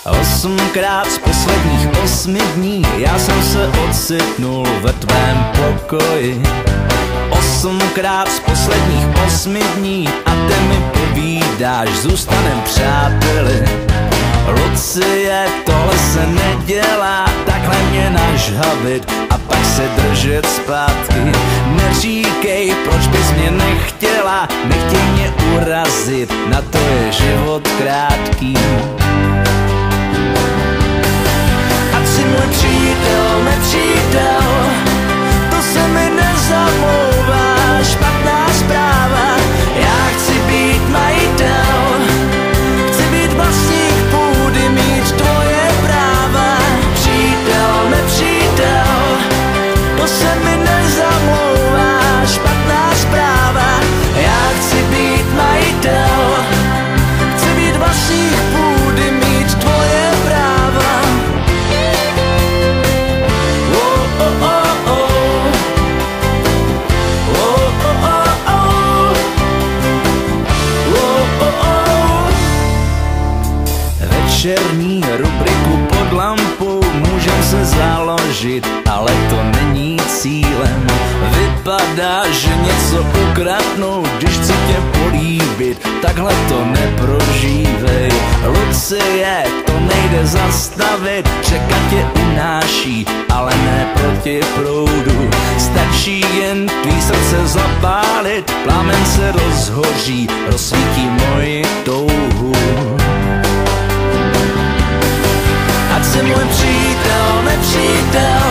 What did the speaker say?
8krát z posledních 8 dní já jsem se ocitnul ve tvém pokoji. 8krát z posledních 8 dní a ty mi povídáš, zůstanem přáteli. Lucie, tohle se nedělá, takhle mě nažhavit a pak se držet zpátky. Neříkej, proč bys mě nechtěla, nechtěj mě urazit, na to je život krátký. A ty můj přítel, nepřítel, to se mi nezamlouvá, špatná zpráva. Já chci být majitel, chci být vlastník půdy, mít tvoje práva. Přítel, nepřítel, to se mi nezamlouvá, špatná zpráva. Já chci být majitel, chci být vlastník půdy, mít tvoje práva. Oh, oh, oh, oh. Oh, oh, oh, oh. Oh, oh, oh. Večerní rubriku pod lampou můžem se založit, ale to není cílem. Vypadá, že něco ukradnou, když chci tě políbit, takhle to neprožívej. Lucie, to nejde zastavit, řeka tě unáší, ale ne proti proudu. Stačí jen tvý srdce zapálit, plámen se rozhoří, rozsvítí moji touhu. A ty můj přítel, nepřítel,